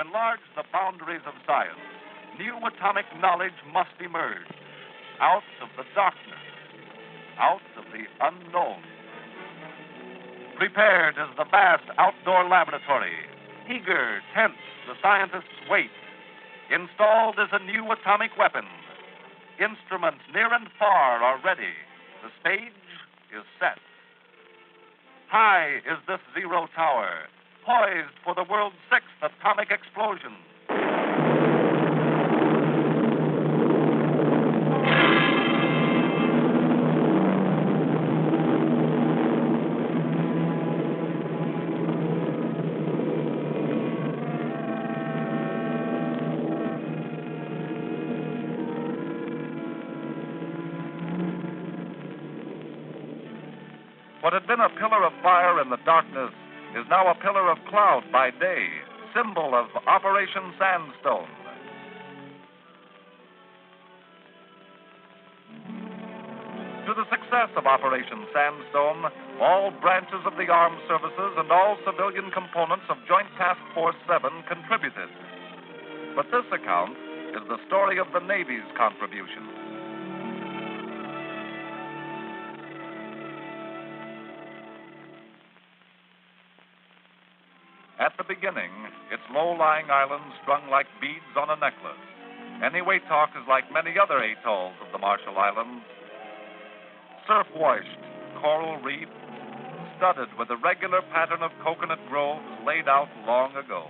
enlarge the boundaries of science, new atomic knowledge must emerge out of the darkness, out of the unknown. Prepared is the vast outdoor laboratory. Eager, tense, the scientists wait. Installed is a new atomic weapon. Instruments near and far are ready. The stage is set. High is this zero tower, poised for the world's sixth atomic explosion. What had been a pillar of fire in the darkness is now a pillar of cloud by day, symbol of Operation Sandstone. To the success of Operation Sandstone, all branches of the armed services and all civilian components of Joint Task Force 7 contributed. But this account is the story of the Navy's contribution. At the beginning, its low-lying islands strung like beads on a necklace. Eniwetok is like many other atolls of the Marshall Islands. Surf-washed coral reefs, studded with the regular pattern of coconut groves laid out long ago.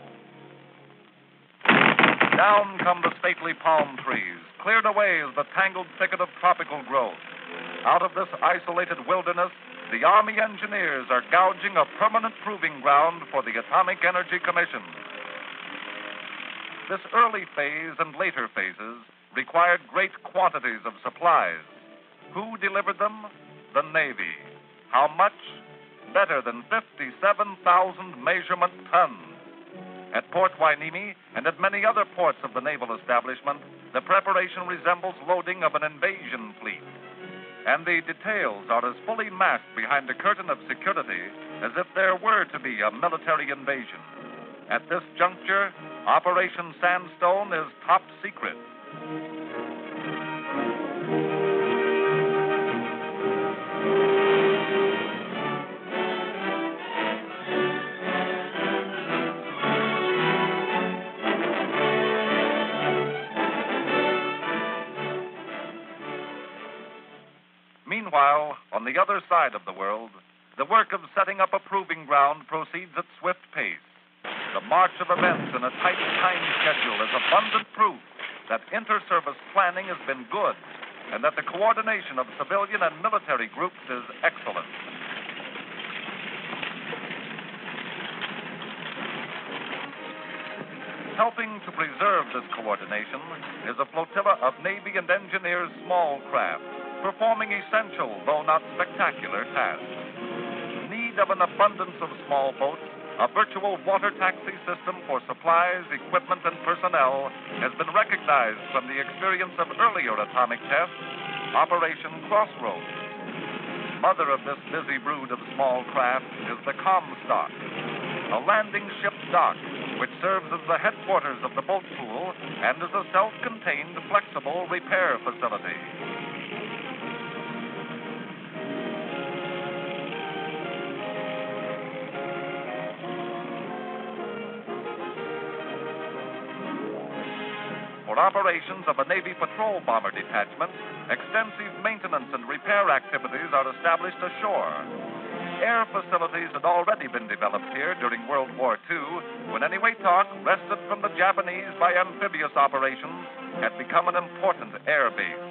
Down come the stately palm trees. Cleared away is the tangled thicket of tropical growth. Out of this isolated wilderness, the Army engineers are gouging a permanent proving ground for the Atomic Energy Commission. This early phase and later phases required great quantities of supplies. Who delivered them? The Navy. How much? Better than 57,000 measurement tons. At Port Hueneme and at many other ports of the naval establishment, the preparation resembles loading of an invasion fleet. And the details are as fully masked behind a curtain of security as if there were to be a military invasion. At this juncture, Operation Sandstone is top secret. Meanwhile, on the other side of the world, the work of setting up a proving ground proceeds at swift pace. The march of events in a tight time schedule is abundant proof that inter-service planning has been good and that the coordination of civilian and military groups is excellent. Helping to preserve this coordination is a flotilla of Navy and engineers' small craft, performing essential, though not spectacular, tasks. Need of an abundance of small boats, a virtual water taxi system for supplies, equipment, and personnel has been recognized from the experience of earlier atomic tests, Operation Crossroads. Mother of this busy brood of small craft is the Comstock, a landing ship dock which serves as the headquarters of the boat pool and is a self-contained, flexible repair facility. For operations of a Navy patrol bomber detachment, extensive maintenance and repair activities are established ashore. Air facilities had already been developed here during World War II, when Eniwetok, wrested from the Japanese by amphibious operations, had become an important air base.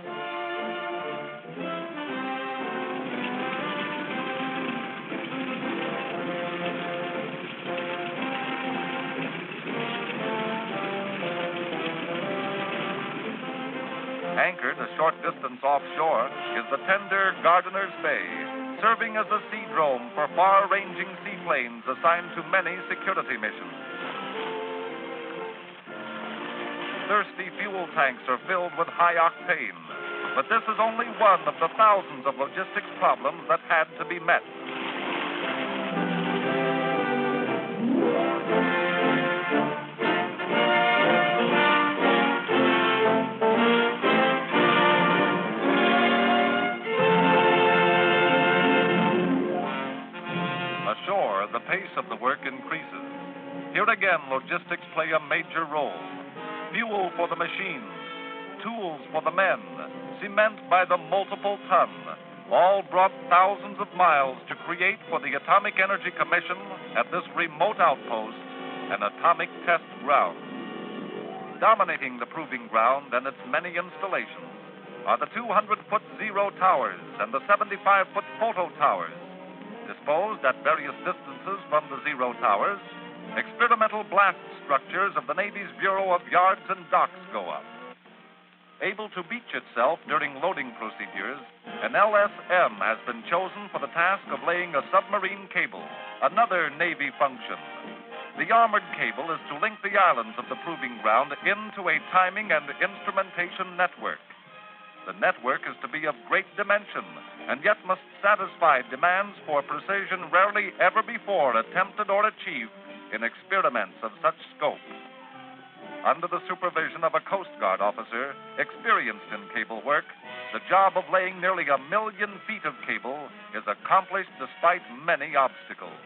Anchored a short distance offshore is the tender Gardiner's Bay, serving as a seadrome for far-ranging seaplanes assigned to many security missions. Thirsty fuel tanks are filled with high octane, but this is only one of the thousands of logistics problems that had to be met. of the work increases. Here again, logistics play a major role. Fuel for the machines, tools for the men, cement by the multiple ton, all brought thousands of miles to create for the Atomic Energy Commission at this remote outpost an atomic test ground. Dominating the proving ground and its many installations are the 200-foot zero towers and the 75-foot photo towers. Disposed at various distances from the zero towers, experimental blast structures of the Navy's Bureau of Yards and Docks go up. Able to beach itself during loading procedures, an LSM has been chosen for the task of laying a submarine cable, another Navy function. The armored cable is to link the islands of the proving ground into a timing and instrumentation network. The network is to be of great dimension, and yet must satisfy demands for precision rarely ever before attempted or achieved in experiments of such scope. Under the supervision of a Coast Guard officer experienced in cable work, the job of laying nearly 1 million feet of cable is accomplished despite many obstacles.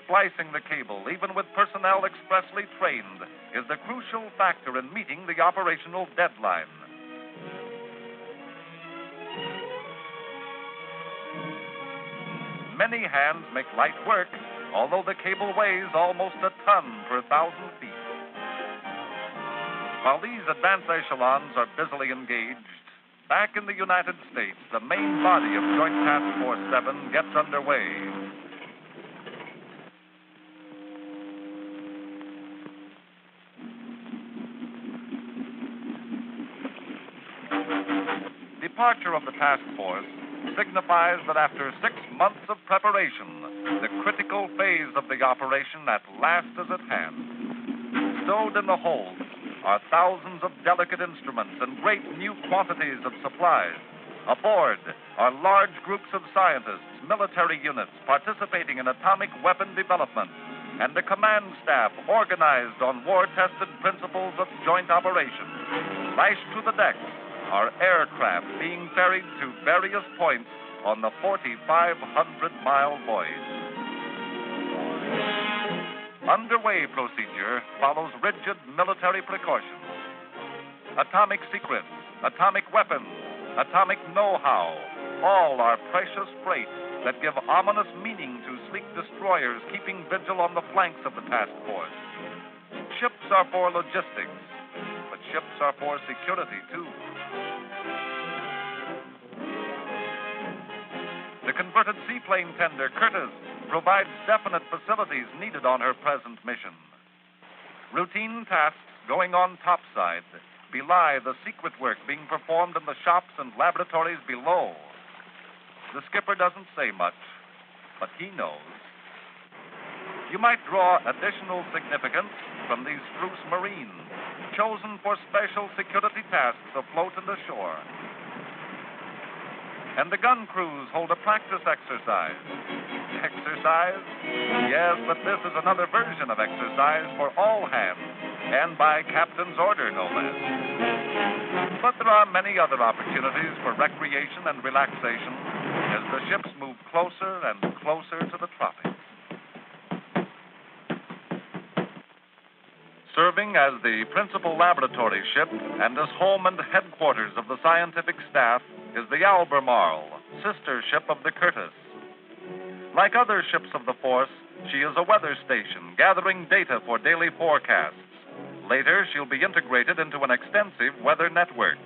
Splicing the cable, even with personnel expressly trained, is the crucial factor in meeting the operational deadline. Many hands make light work, although the cable weighs almost a ton per 1,000 feet. While these advanced echelons are busily engaged, back in the United States, the main body of Joint Task Force 7 gets underway. Departure of the task force signifies that after 6 months of preparation, the critical phase of the operation at last is at hand. Stowed in the holds are thousands of delicate instruments and great new quantities of supplies. Aboard are large groups of scientists, military units participating in atomic weapon development, and a command staff organized on war-tested principles of joint operations. Lashed to the decks are aircraft being ferried to various points on the 4,500-mile voyage. Underway procedure follows rigid military precautions. Atomic secrets, atomic weapons, atomic know-how, all are precious freight that give ominous meaning to sleek destroyers keeping vigil on the flanks of the task force. Ships are for logistics, but ships are for security, too. The converted seaplane tender, Curtiss, provides definite facilities needed on her present mission. Routine tasks going on topside belie the secret work being performed in the shops and laboratories below. The skipper doesn't say much, but he knows. You might draw additional significance from these spruce marines, chosen for special security tasks afloat and ashore. And the gun crews hold a practice exercise. Exercise? Yes, but this is another version of exercise for all hands, and by captain's order, no less. But there are many other opportunities for recreation and relaxation as the ships move closer and closer to the tropics. Serving as the principal laboratory ship and as home and headquarters of the scientific staff is the Albemarle, sister ship of the Curtiss. Like other ships of the force, she is a weather station, gathering data for daily forecasts. Later, she'll be integrated into an extensive weather network.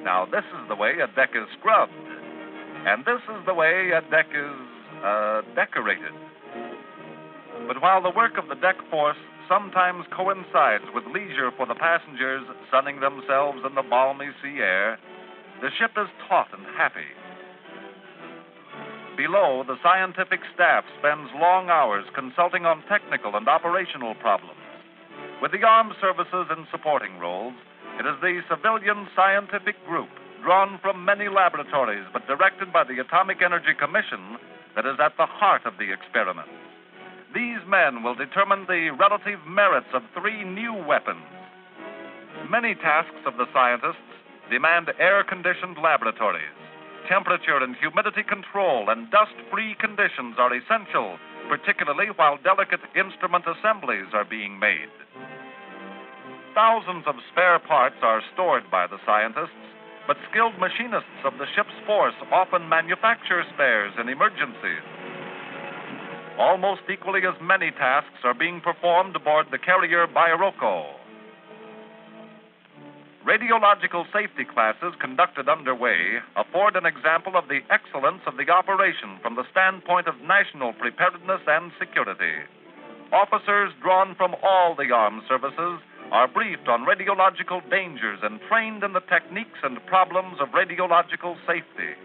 Now, this is the way a deck is scrubbed, and this is the way a deck is decorated. But while the work of the deck force sometimes coincides with leisure for the passengers sunning themselves in the balmy sea air, the ship is taut and happy. Below, the scientific staff spends long hours consulting on technical and operational problems. With the armed services in supporting roles, it is the civilian scientific group, drawn from many laboratories but directed by the Atomic Energy Commission, that is at the heart of the experiments. These men will determine the relative merits of 3 new weapons. Many tasks of the scientists demand air-conditioned laboratories. Temperature and humidity control and dust-free conditions are essential, particularly while delicate instrument assemblies are being made. Thousands of spare parts are stored by the scientists, but skilled machinists of the ship's force often manufacture spares in emergencies. Almost equally as many tasks are being performed aboard the carrier Bairoko. Radiological safety classes conducted underway afford an example of the excellence of the operation from the standpoint of national preparedness and security. Officers drawn from all the armed services are briefed on radiological dangers and trained in the techniques and problems of radiological safety.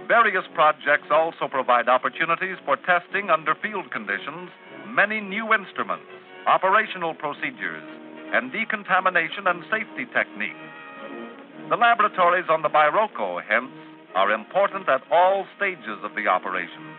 Various projects also provide opportunities for testing under field conditions many new instruments, operational procedures, and decontamination and safety techniques. The laboratories on the Bairoko, hence, are important at all stages of the operation.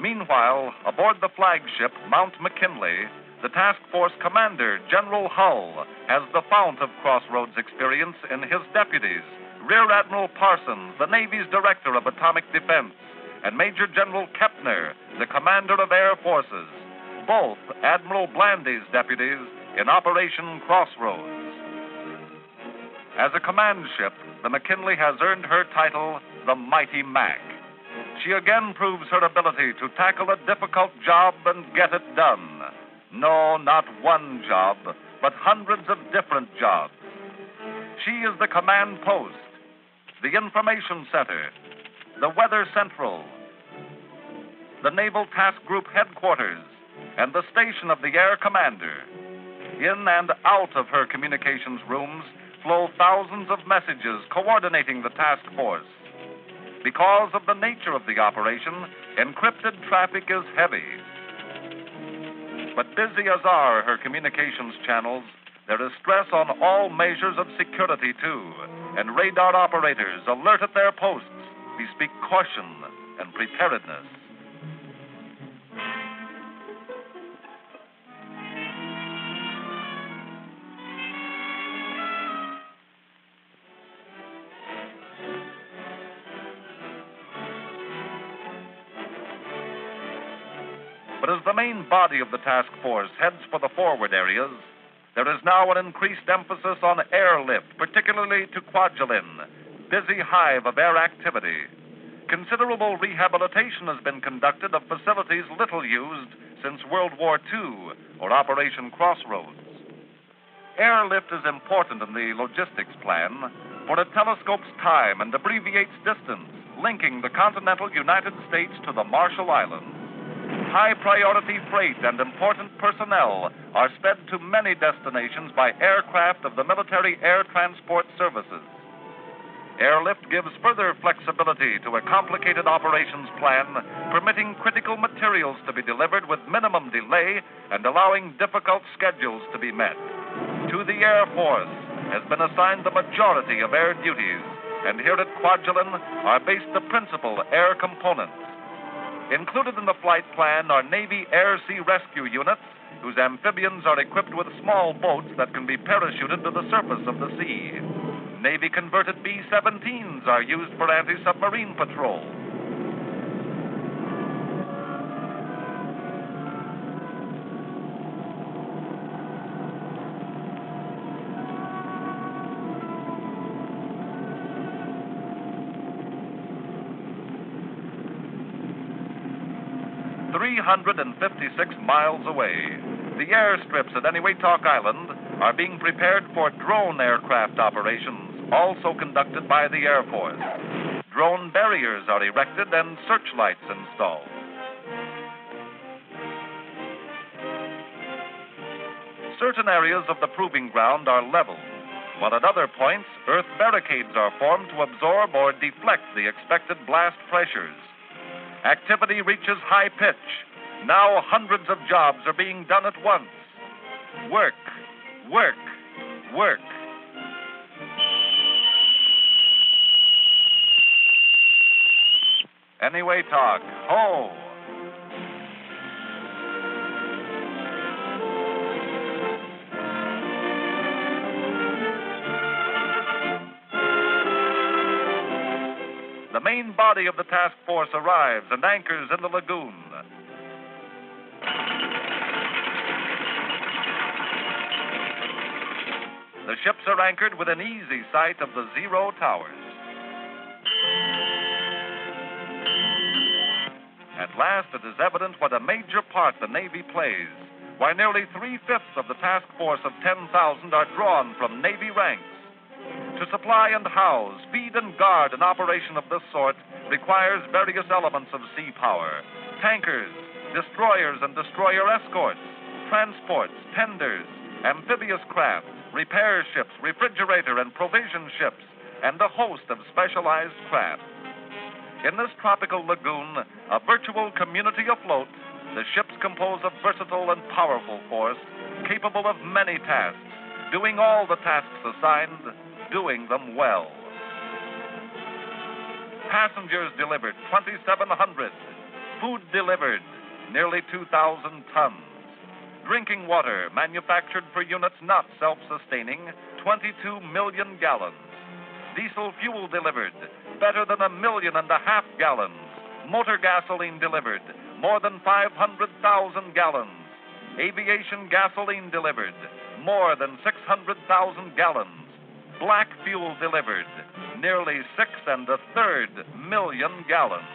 Meanwhile, aboard the flagship Mount McKinley, the task force commander, General Hull, has the fount of Crossroads experience in his deputies, Rear Admiral Parsons, the Navy's Director of Atomic Defense, and Major General Kepner, the Commander of Air Forces, both Admiral Blandy's deputies in Operation Crossroads. As a command ship, the McKinley has earned her title, the Mighty Mac. She again proves her ability to tackle a difficult job and get it done. No, not one job, but hundreds of different jobs. She is the command post, the information center, the weather central, the Naval Task Group headquarters, and the station of the air commander. In and out of her communications rooms flow thousands of messages coordinating the task force. Because of the nature of the operation, encrypted traffic is heavy. But busy as are her communications channels, there is stress on all measures of security, too, and radar operators alert at their posts bespeak caution and preparedness. But as the main body of the task force heads for the forward areas, there is now an increased emphasis on airlift, particularly to Kwajalein, busy hive of air activity. Considerable rehabilitation has been conducted of facilities little used since World War II, or Operation Crossroads. Airlift is important in the logistics plan, for it telescopes time and abbreviates distance, linking the continental United States to the Marshall Islands. High-priority freight and important personnel are sped to many destinations by aircraft of the Military Air Transport Services. Airlift gives further flexibility to a complicated operations plan, permitting critical materials to be delivered with minimum delay and allowing difficult schedules to be met. To the Air Force has been assigned the majority of air duties, and here at Kwajalein are based the principal air components. Included in the flight plan are Navy Air-Sea Rescue Units, whose amphibians are equipped with small boats that can be parachuted to the surface of the sea. Navy-converted B-17s are used for anti-submarine patrol. "356 miles away, the airstrips at Eniwetok Island are being prepared for drone aircraft operations, also conducted by the Air Force. Drone barriers are erected and searchlights installed. Certain areas of the proving ground are leveled, while at other points, earth barricades are formed to absorb or deflect the expected blast pressures. Activity reaches high pitch. Now hundreds of jobs are being done at once. Work, work, work. Eniwetok, ho! the main body of the task force arrives and anchors in the lagoon. The ships are anchored within easy sight of the Zero towers. At last, it is evident what a major part the Navy plays. Why nearly 3/5 of the task force of 10,000 are drawn from Navy ranks. To supply and house, feed and guard an operation of this sort requires various elements of sea power: tankers, destroyers and destroyer escorts, transports, tenders, amphibious craft, repair ships, refrigerator and provision ships, and a host of specialized craft. In this tropical lagoon, a virtual community afloat, the ships compose a versatile and powerful force, capable of many tasks, doing all the tasks assigned, doing them well. Passengers delivered 2,700. Food delivered nearly 2,000 tons. Drinking water manufactured for units not self-sustaining, 22 million gallons. Diesel fuel delivered, better than 1.5 million gallons. Motor gasoline delivered, more than 500,000 gallons. Aviation gasoline delivered, more than 600,000 gallons. Black fuel delivered, nearly 6 1/3 million gallons.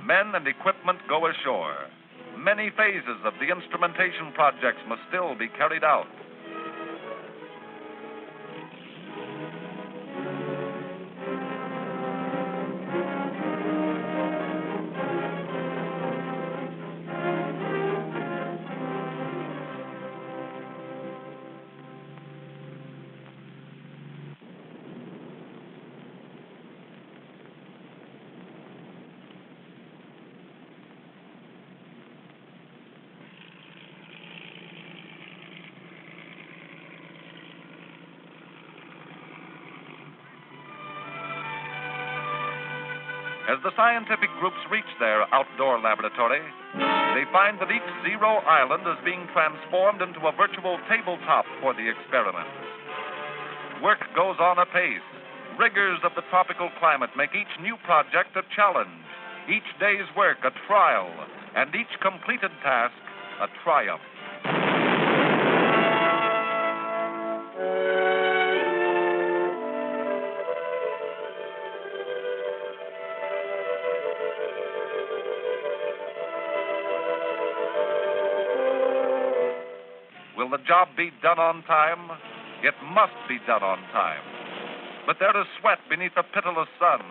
Men and equipment go ashore. Many phases of the instrumentation projects must still be carried out. As the scientific groups reach their outdoor laboratory, they find that each Zero island is being transformed into a virtual tabletop for the experiments. Work goes on apace. Rigors of the tropical climate make each new project a challenge, each day's work a trial, and each completed task a triumph. Will the job be done on time? It must be done on time. But there is sweat beneath the pitiless sun,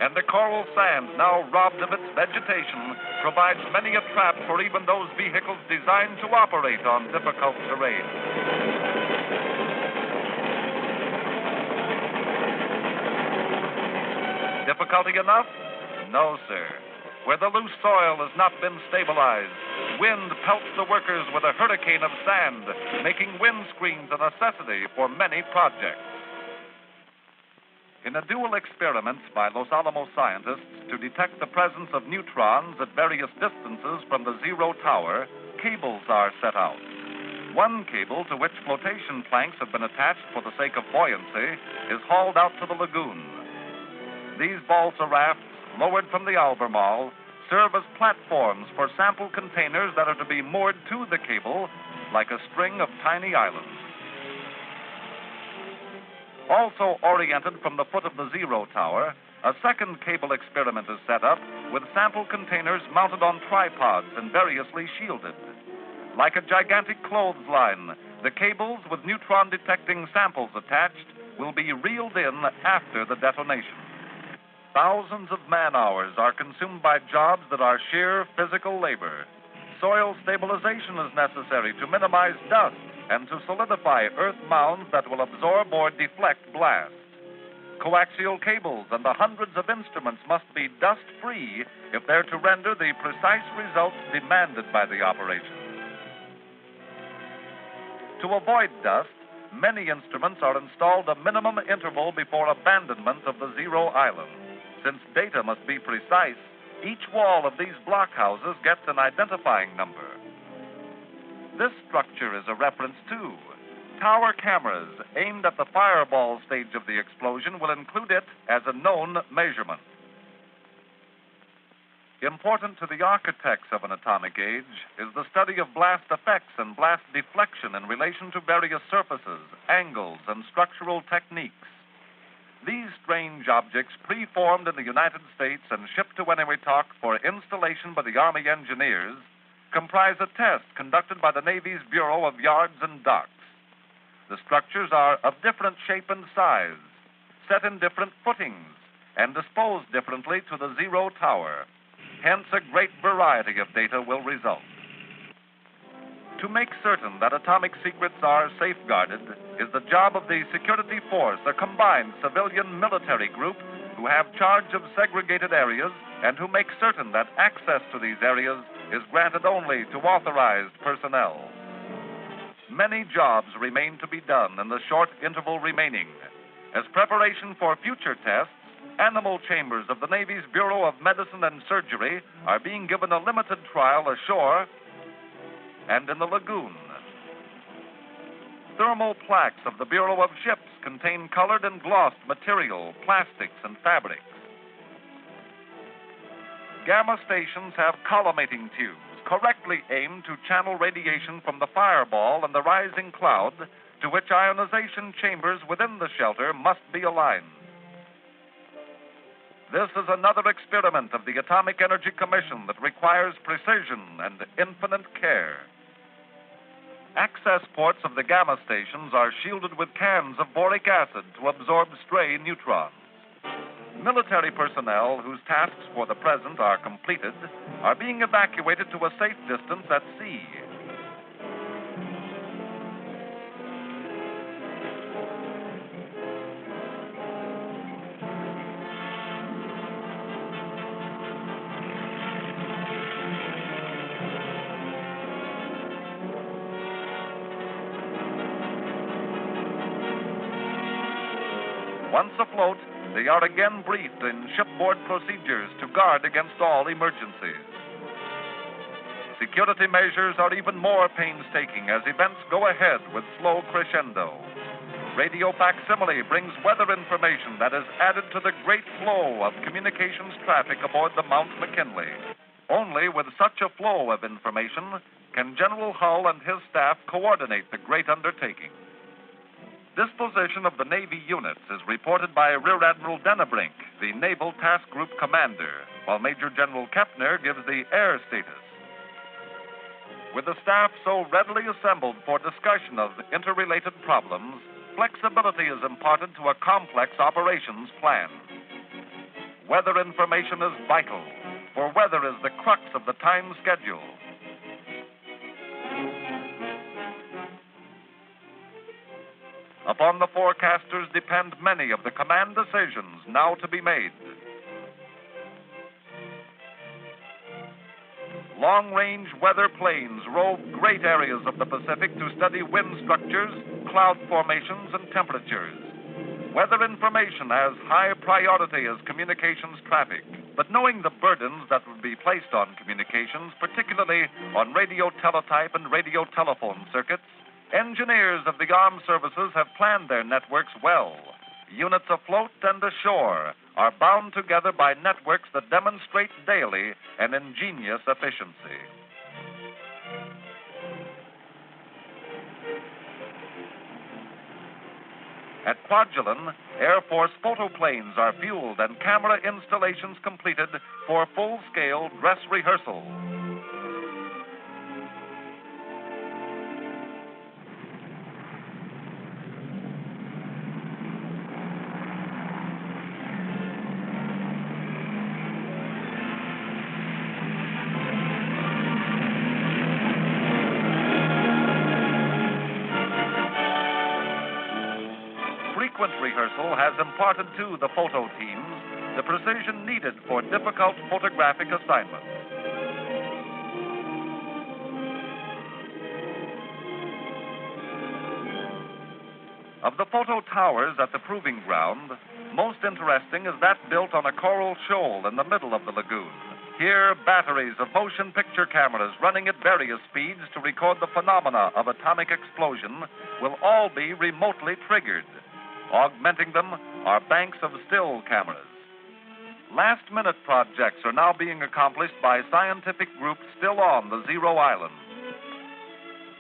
and the coral sand, now robbed of its vegetation, provides many a trap for even those vehicles designed to operate on difficult terrain. Difficulty enough? No, sir. Where the loose soil has not been stabilized, wind pelts the workers with a hurricane of sand, making windscreens a necessity for many projects. In a dual experiment by Los Alamos scientists to detect the presence of neutrons at various distances from the Zero tower, cables are set out. One cable, to which flotation planks have been attached for the sake of buoyancy, is hauled out to the lagoon. These balsa rafts, lowered from the Albemarle, serve as platforms for sample containers that are to be moored to the cable like a string of tiny islands. Also oriented from the foot of the Zero tower, a second cable experiment is set up with sample containers mounted on tripods and variously shielded. Like a gigantic clothesline, the cables with neutron-detecting samples attached will be reeled in after the detonation. Thousands of man-hours are consumed by jobs that are sheer physical labor. Soil stabilization is necessary to minimize dust and to solidify earth mounds that will absorb or deflect blast. coaxial cables, and the hundreds of instruments must be dust-free if they're to render the precise results demanded by the operation. To avoid dust, many instruments are installed a minimum interval before abandonment of the zero island. Since data must be precise, each wall of these blockhouses gets an identifying number. This structure is a reference too. Tower cameras aimed at the fireball stage of the explosion will include it as a known measurement. Important to the architects of an atomic age is the study of blast effects and blast deflection in relation to various surfaces, angles, and structural techniques. These strange objects, preformed in the United States and shipped to Eniwetok for installation by the Army engineers, comprise a test conducted by the Navy's Bureau of Yards and Docks. The structures are of different shape and size, set in different footings, and disposed differently to the zero tower. Hence, a great variety of data will result. To make certain that atomic secrets are safeguarded is the job of the Security Force, a combined civilian military group who have charge of segregated areas and who make certain that access to these areas is granted only to authorized personnel. Many jobs remain to be done in the short interval remaining. As preparation for future tests, animal chambers of the Navy's Bureau of Medicine and Surgery are being given a limited trial ashore and in the lagoon. Thermal plaques of the Bureau of Ships contain colored and glossed material, plastics, and fabrics. Gamma stations have collimating tubes correctly aimed to channel radiation from the fireball and the rising cloud, to which ionization chambers within the shelter must be aligned. This is another experiment of the Atomic Energy Commission that requires precision and infinite care. Access ports of the gamma stations are shielded with cans of boric acid to absorb stray neutrons. Military personnel whose tasks for the present are completed are being evacuated to a safe distance at sea. Once afloat, they are again briefed in shipboard procedures to guard against all emergencies. Security measures are even more painstaking as events go ahead with slow crescendo. Radio facsimile brings weather information that is added to the great flow of communications traffic aboard the Mount McKinley. Only with such a flow of information can General Hull and his staff coordinate the great undertaking. Disposition of the Navy units is reported by Rear Admiral Dennebrink, the Naval Task Group Commander, while Major General Kepner gives the air status. With the staff so readily assembled for discussion of interrelated problems, flexibility is imparted to a complex operations plan. Weather information is vital, for weather is the crux of the time schedule. Upon the forecasters depend many of the command decisions now to be made. Long-range weather planes rove great areas of the Pacific to study wind structures, cloud formations, and temperatures. Weather information has high priority as communications traffic, but knowing the burdens that would be placed on communications, particularly on radio teletype and radio telephone circuits, engineers of the armed services have planned their networks well. Units afloat and ashore are bound together by networks that demonstrate daily an ingenious efficiency. At Kwajalein, Air Force photoplanes are fueled and camera installations completed for full-scale dress rehearsal. rehearsal has imparted to the photo teams the precision needed for difficult photographic assignments. Of the photo towers at the proving ground, most interesting is that built on a coral shoal in the middle of the lagoon. Here, batteries of motion picture cameras running at various speeds to record the phenomena of atomic explosion will all be remotely triggered. Augmenting them are banks of still cameras. Last-minute projects are now being accomplished by scientific groups still on the Zero Island.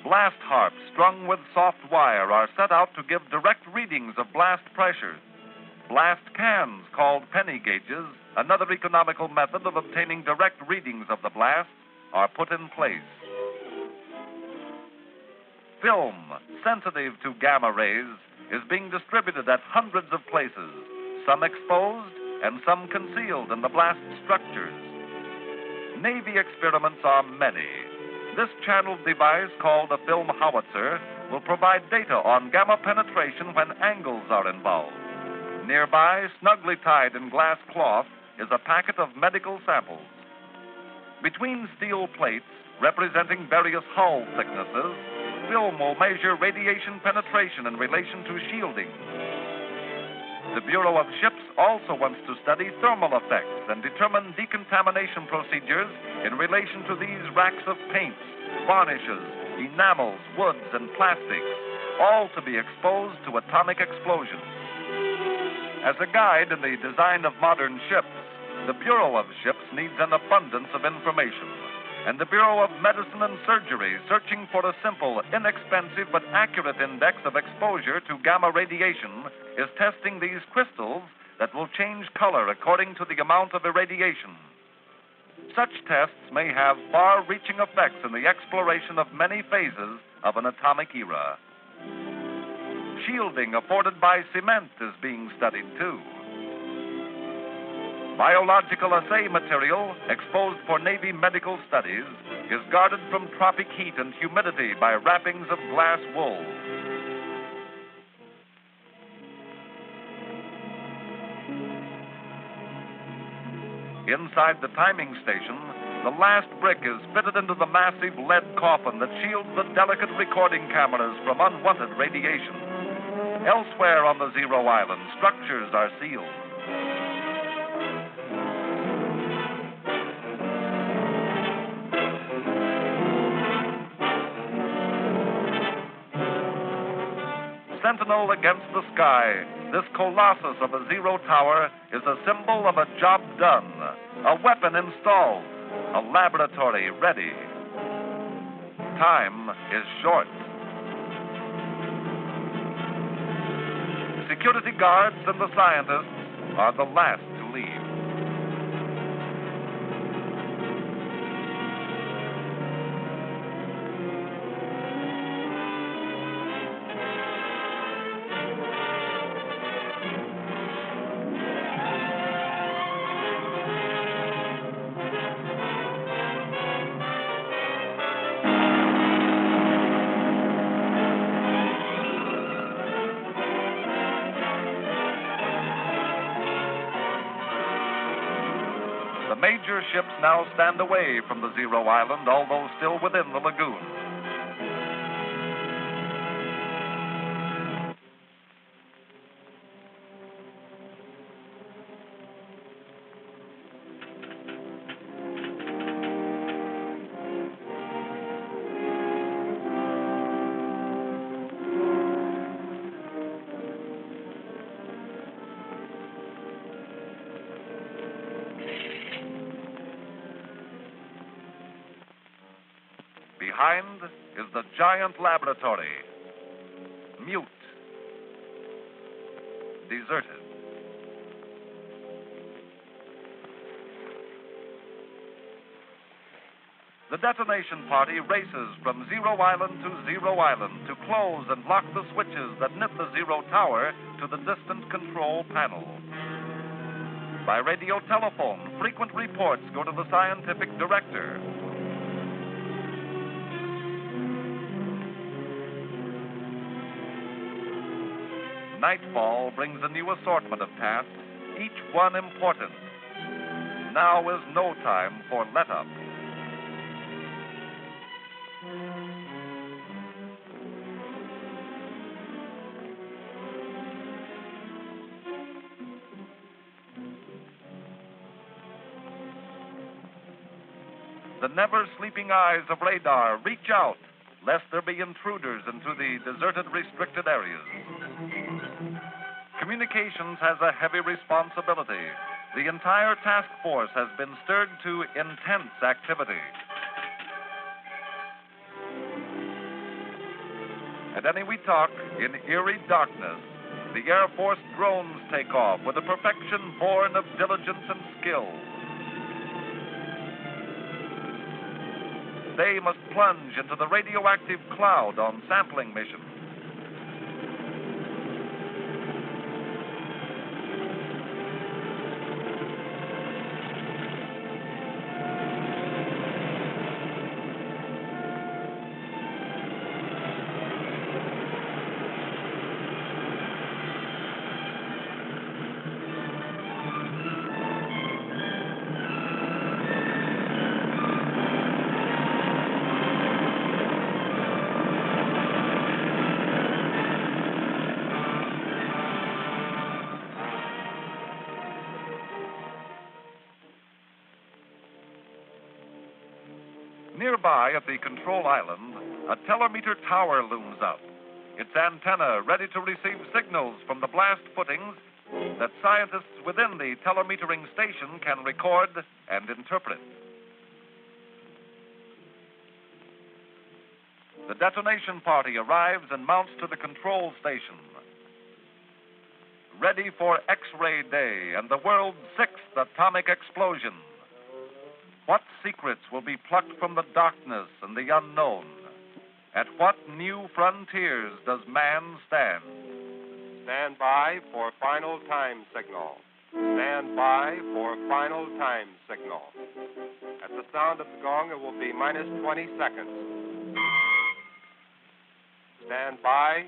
Blast harps strung with soft wire are set out to give direct readings of blast pressures. Blast cans, called penny gauges, another economical method of obtaining direct readings of the blast, are put in place. Film, sensitive to gamma rays, is being distributed at hundreds of places, some exposed and some concealed in the blast structures. Navy experiments are many. This channeled device, called a film howitzer, will provide data on gamma penetration when angles are involved. Nearby, snugly tied in glass cloth, is a packet of medical samples. Between steel plates, representing various hull thicknesses, film will measure radiation penetration in relation to shielding. The Bureau of Ships also wants to study thermal effects and determine decontamination procedures in relation to these racks of paints, varnishes, enamels, woods, and plastics, all to be exposed to atomic explosions. As a guide in the design of modern ships, the Bureau of Ships needs an abundance of information, and the Bureau of Medicine and Surgery, searching for a simple, inexpensive, but accurate index of exposure to gamma radiation, is testing these crystals that will change color according to the amount of irradiation. Such tests may have far-reaching effects in the exploration of many phases of an atomic era. Shielding afforded by cement is being studied, too. Biological assay material, exposed for Navy medical studies, is guarded from tropic heat and humidity by wrappings of glass wool. Inside the timing station, the last brick is fitted into the massive lead coffin that shields the delicate recording cameras from unwanted radiation. Elsewhere on the Zero Island, structures are sealed. Sentinel against the sky, this colossus of a zero tower is a symbol of a job done, a weapon installed, a laboratory ready. Time is short. Security guards and the scientists are the last to leave. The major ships now stand away from the Zero Island, although still within the lagoon. Behind is the giant laboratory, mute, deserted. The detonation party races from Zero Island to Zero Island to close and lock the switches that knit the Zero Tower to the distant control panel. By radio telephone, frequent reports go to the scientific director. Nightfall brings a new assortment of tasks, each one important. Now is no time for let-up. The never-sleeping eyes of radar reach out, lest there be intruders into the deserted, restricted areas. Communications has a heavy responsibility. The entire task force has been stirred to intense activity. At any we talk, in eerie darkness, the Air Force drones take off with a perfection born of diligence and skill. They must plunge into the radioactive cloud on sampling missions. Nearby at the control island, a telemeter tower looms up, its antenna ready to receive signals from the blast footings that scientists within the telemetering station can record and interpret. The detonation party arrives and mounts to the control station, ready for X-ray day and the world's 6th atomic explosion. What secrets will be plucked from the darkness and the unknown? At what new frontiers does man stand? Stand by for final time signal. Stand by for final time signal. At the sound of the gong, it will be minus 20 seconds. Stand by.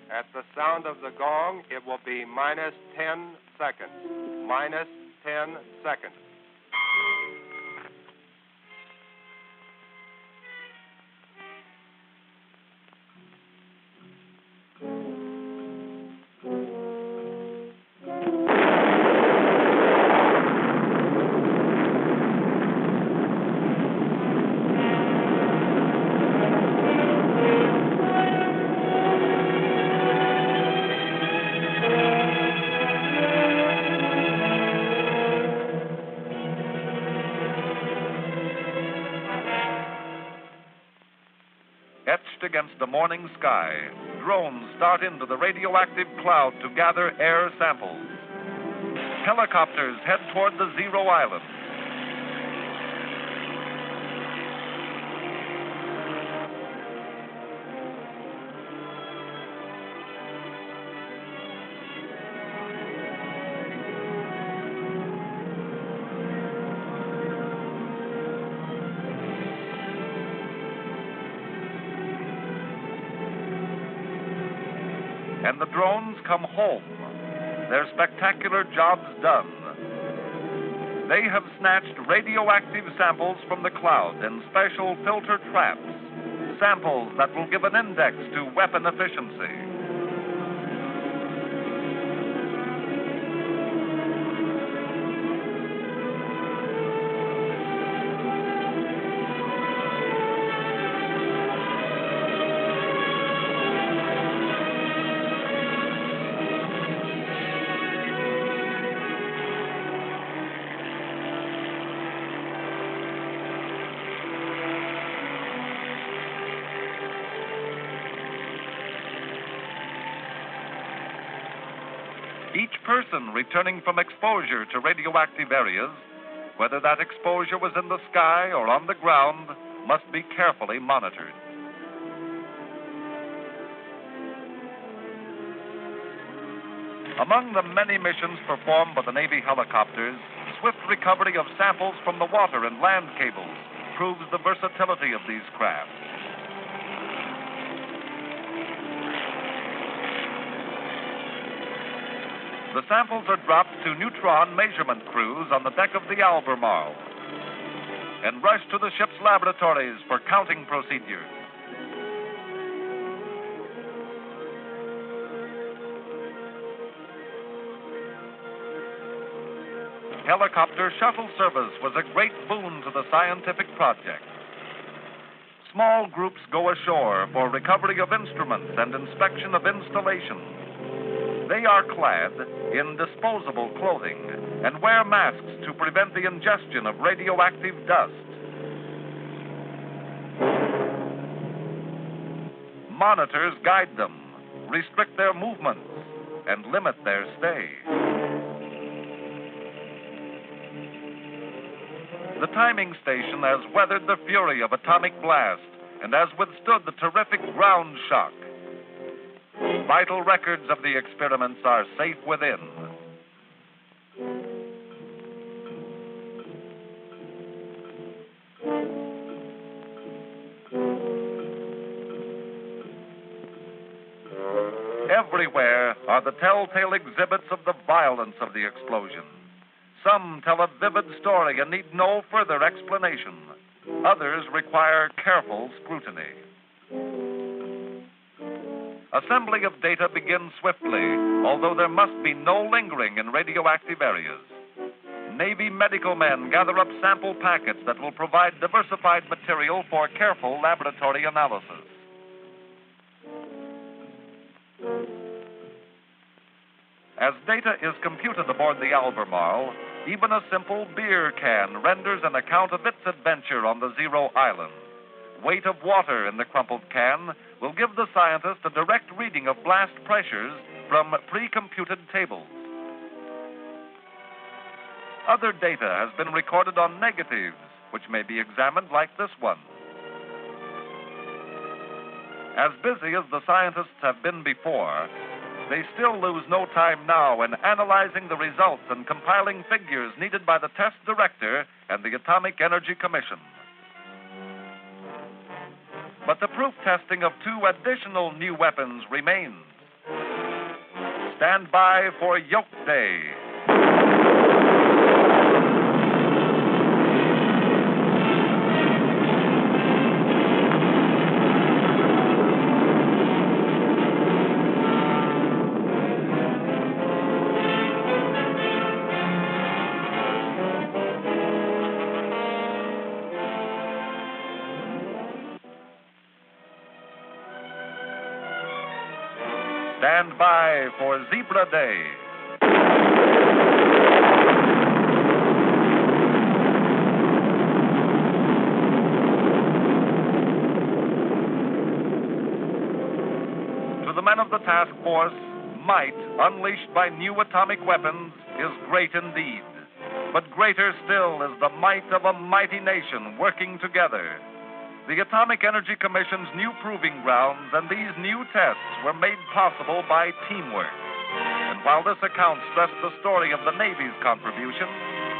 At the sound of the gong, it will be minus 10 seconds. Minus 10 seconds. Etched against the morning sky, drones start into the radioactive cloud to gather air samples. Helicopters head toward the Zero Island. And the drones come home, their spectacular jobs done. They have snatched radioactive samples from the cloud in special filter traps, samples that will give an index to weapon efficiency. Each person returning from exposure to radioactive areas, whether that exposure was in the sky or on the ground, must be carefully monitored. Among the many missions performed by the Navy helicopters, swift recovery of samples from the water and land cables proves the versatility of these craft. The samples are dropped to neutron measurement crews on the deck of the Albemarle and rushed to the ship's laboratories for counting procedures. Helicopter shuttle service was a great boon to the scientific project. Small groups go ashore for recovery of instruments and inspection of installations. They are clad in disposable clothing and wear masks to prevent the ingestion of radioactive dust. Monitors guide them, restrict their movements, and limit their stay. The timing station has weathered the fury of atomic blast and has withstood the terrific ground shock. Vital records of the experiments are safe within. Everywhere are the telltale exhibits of the violence of the explosion. Some tell a vivid story and need no further explanation. Others require careful scrutiny. Assembly of data begins swiftly, although there must be no lingering in radioactive areas. Navy medical men gather up sample packets that will provide diversified material for careful laboratory analysis. As data is computed aboard the Albemarle, even a simple beer can renders an account of its adventure on the Zero Island. Weight of water in the crumpled can will give the scientist a direct reading of blast pressures from pre-computed tables. Other data has been recorded on negatives, which may be examined like this one. As busy as the scientists have been before, they still lose no time now in analyzing the results and compiling figures needed by the test director and the Atomic Energy Commission. But the proof testing of 2 additional new weapons remains. Stand by for Yoke Day. Stand by for Zebra Day. To the men of the task force, might unleashed by new atomic weapons is great indeed. But greater still is the might of a mighty nation working together. The Atomic Energy Commission's new proving grounds and these new tests were made possible by teamwork. And while this account stressed the story of the Navy's contribution,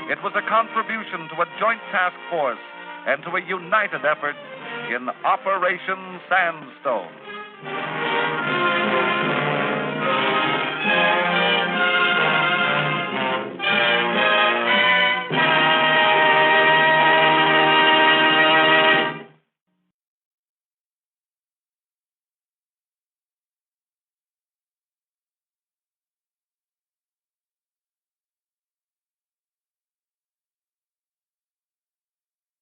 it was a contribution to a joint task force and to a united effort in Operation Sandstone.